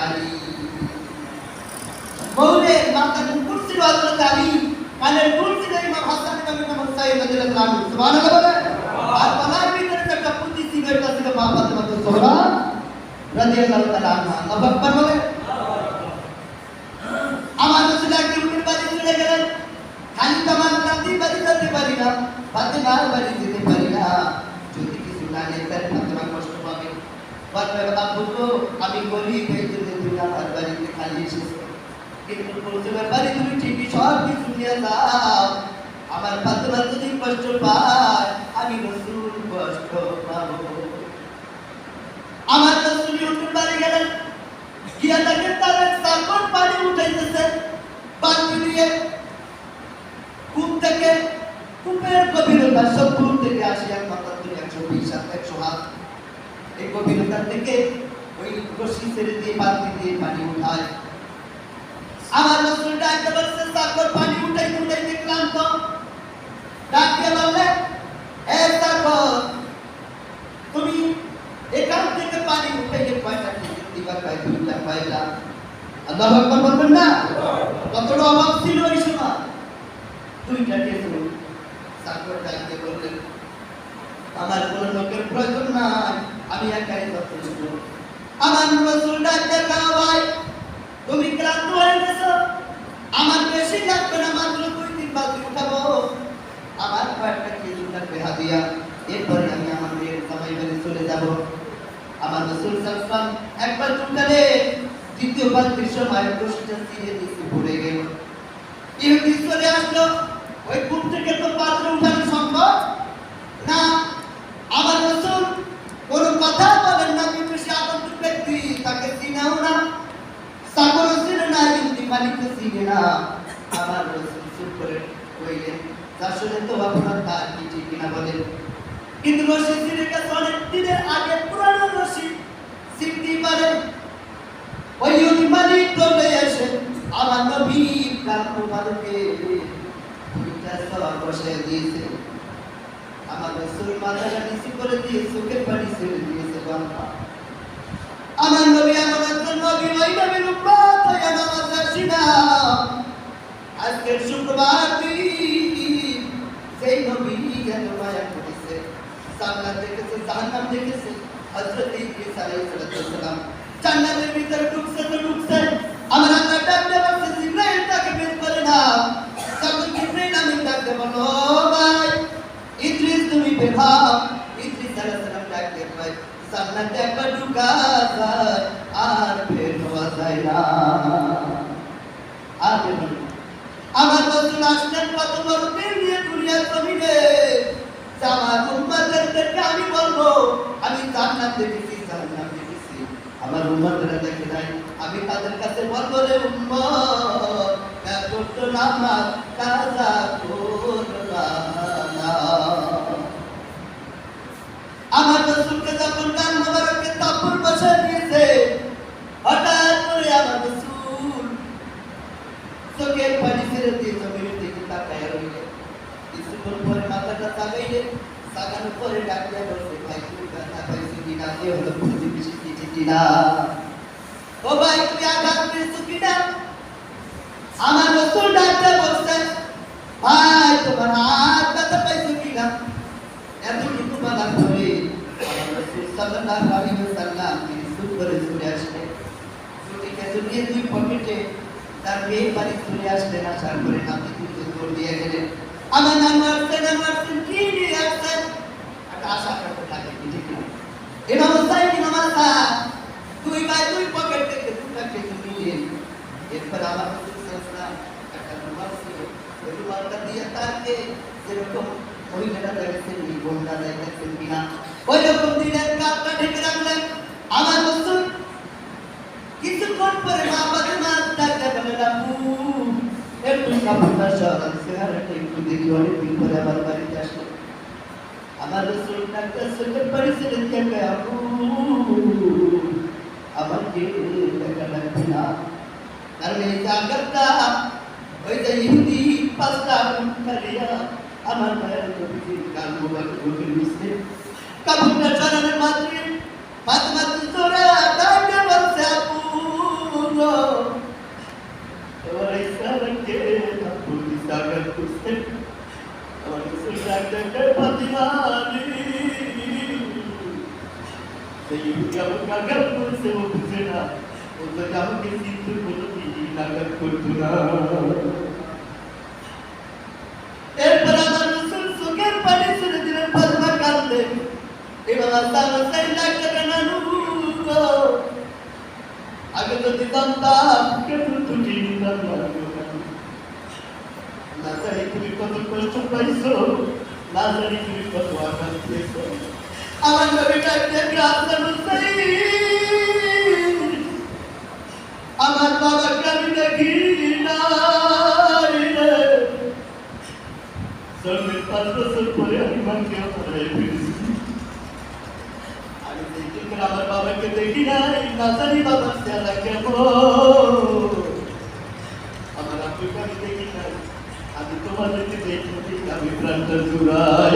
আলী মৌলের মাথা মুকুট ছিল হযরত আলী কানের দুল ছিল ইমাম হাসান এবং ইমাম হুসাইন রাদিয়াল্লাহু আনহু সুবহানাল্লাহ বলেন আর পানার ভিতরে একটা পুঁতি ছিল এটা ছিল মা ফাতেমা জোহরা রাদিয়াল্লাহু তাআলা আনহা আল্লাহু আকবার বলেন আমার রাসূল একদিন উটের বাড়ি চলে গেলেন খালি তোমার নাতি বাড়ি যেতে পারি না ফাতেমার বাড়ি যেতে পারি না যদি কিছু না নিয়ে তার ফাতেমা কষ্ট পাবে ফাতেমা বলতো আমি গরিব এই জন্য তুমি আমার বাড়িতে খালি এসেছো কিন্তু তোমার বাড়ি তুমি ঠিকই সব কিছু নিয়ে যাও আমার ফাতেমা যদি কষ্ট পায় আমি রাসূল কষ্ট পাবো আমার রাসূল উটের বাড়ি গেলেন গিয়া দেখেন তার সাকর পানি উঠাইতেছে পানি দিয়ে কূপ থেকে কূপের গভীরতা 70 থেকে 80 120 120 হাত এই গভীরতা থেকে ওই রশি ছেড়ে দিয়ে পানি দিয়ে পানি উঠায় আমার রাসূল ডাকতে বলছে সাকর পানি উঠাইতে ক্লান্ত ডাকতে বললে এ সাকর তুমি এখান থেকে পানি উঠাইতে কয়টা দিবা কয় দুইটা কয়টা আল্লাহু আকবার বলবেন না কতটা অভাব ছিল ওই সময় দুইটা কেসু সাকর ডাকতে বললেন আমার কোনো লোকের প্রয়োজন নাই আমি একাই যথেষ্ট আমার রাসূল ডাকতে ভাই তুমি ক্লান্ত হয়ে গেছো আমার বেশি লাগবে না মাত্র 2-3 বালতি উঠাবো আমার কয়েকটা কেজি লাগবে হাদিয়া এরপরে আমি আমার মেয়ের জামাই বাড়ি চলে যাব আমার রাসূল সাল্লাল্লাহু আলাইহি ওয়াসাল্লাম একবার চুকালে দ্বিতীয় বালতির সময় রশিটা ছিঁড়ে দিতে ভুলে গেল ইহুদি চলে আসলো ওই কূপ থেকে তো পাত্র উঠানো সম্ভব না আমার রাসূল কোনো কথা বলেন না কিন্তু সে আদর্শ ব্যক্তি তাকে চিনাও না সাগরও চিনে না ইহুদি মালিকও চিনে না আমার রাসূল চুপ করে কইলেন আসলে তো আপনার তার কি ঠিক কিনা বলেন কিন্তু রশি ছিঁড়ে গেছে অনেক দিনের আগে পুরানো রশি ছিঁড়তে পারে ওই ইহুদি মালিক চলে এসে আমার নবীর কান মুবারকে দুইটা সওয়া বসে দিয়েছে আমার রাসূল মাথাটা নিচু করে দিয়ে চোখের পানি ছেড়ে দিয়েছে বাবা আমার নবী আমার একজন নবী ওই নবীর উম্মত হয়ে নামাজ আসি না আজকের শুক্রবার দিন সেই নবী যেন মায়া করেছে জান্নাত দেখেছে জাহান্নাম দেখেছে হযরত ইদ্রিস আলাইহিস সালাম জান্নাতের ভিতরে ঢুকছে তো ঢুকছে আমার আল্লাহ ডাকতে বলছে জিবরাইল তাকে বের করে দাও তখন জিবরাইল আমি ডাকতে বলো ভাই ইদ্রিস তুমি বের হও ইদ্রিস আলাইহিস সালাম ডাকতে ভাই জান্নাতে একবার ঢুকা যায় আর বের হওয়া যায় না আর বের হওয়া আমার রাসূল আসলেন কত বড় দিন নিয়ে দুনিয়ার জমিনে আমার উম্মতদেরকে আমি বলবো আমি জান্নাত দেখেছি জাহান্নাম দেখেছি আমার উম্মতরা দেখে নাই আমি তাদের কাছে বলবো রে উম্মত এত নামাজ কাজা করবা না আমার রাসূলকে যখন কান মোবারকে তাপুর বসে দিয়েছে হঠাৎ করে আমার রাসূল চোখের পানি ছেড়ে দিয়ে জমির দিকে তাকায় রইলেন কিছুক্ষণ পরে মাথাটা তাকাইলেন তাকানোর পরে ডাকিয়া বলছে ভাই তুমি ব্যথা পাইছো কিনা এ হলো বুঝি বেশি কিছু কিনা ও ভাই তুমি আঘাত পেয়েছো কিনা আমার রাসূল ডাকতে বলছে ভাই তোমার হাত ব্যথা পাইছো কিনা এতটুকু বলার পরে আমার রাসূল সাল্লাল্লাহু আলাইহি ওয়াসাল্লাম তিনি চুপ করে চলে আসলেন ছুটিকে জড়িয়ে দুই পকেটে তার মেয়ে বাড়ি চলে আসলেন আসার পরে নাতি তুলতে দৌড় দিয়ে গেলেন আমার নাম আসছেন কি নিয়ে আসছেন একটা আশা করতে থাকে ঠিক না ইমাম হুসাইন ইমাম হাসান দুই ভাই দুই পকেট থেকে দুটা কিছু নিয়ে এরপর আমার রাসূল সাল্লাল্লাহু আলাইহি ওয়াসাল্লাম একটা রুমাল ছিল ওই রুমালটা দিয়ে তাকে যেরকম মহিলাটা দেখেছেন এই বোনটা দেখেছেন কিনা ওই রকম দিনের কাপটা ঢেকে রাখলেন আমার রাসূল কিছুক্ষণ পরে মা ফাতেমা ডাকতে বললেন আব্বু একটু কাপড়টা সরান চেহারাটা একটু দেখি অনেকদিন পরে আমার বাড়িতে আসলো আমার রাসূল ডাকতে চোখের পানি ছেড়ে দিয়ে আব্বু আমাকে দেখা লাগবে না কারণ এই জায়গাটা ওই যে ইহুদি পাঁচটা মুখারিয়া আমার মায়ের নবীর কান মোবারক ঢুকে নিচ্ছে কাপড়টা সরানোর মাত্রই ফাতেমা জোরে ডাকতে বলছে আব্বু অফিসে অফিসে না, ও যদি আমাকে চিনতে কোনো দিনই নাগাদ করতো না। এরপর আমার রসুল চোখের পানি ছেড়ে দিলেন, ফাতেমা কাঁদলেন, এবার আল্লাহ 4 লাখ টাকা নানু গো, আগে যদি জানতাম কেন তুমি নিতাম না। না জানি তুমি কত কষ্ট পাইছো, না জানি তুমি কত আঘাত পেয়েছো। আমার নবী ডাকলেন, হাসান হুসাইন, আমার বাবাকে আমি দেখি নাই রে, জন্মের 5 বছর পরে আমি মাকে হারাই ফেলেছি। আমি দেখি আমার বাবাকে দেখি নাই, না জানি বাবার চেহারা কেমন। আমার আব্বুকে আমি দেখি নাই, আমি তোমাদেরকে দেখি, আমি প্রাণটা জুড়াই।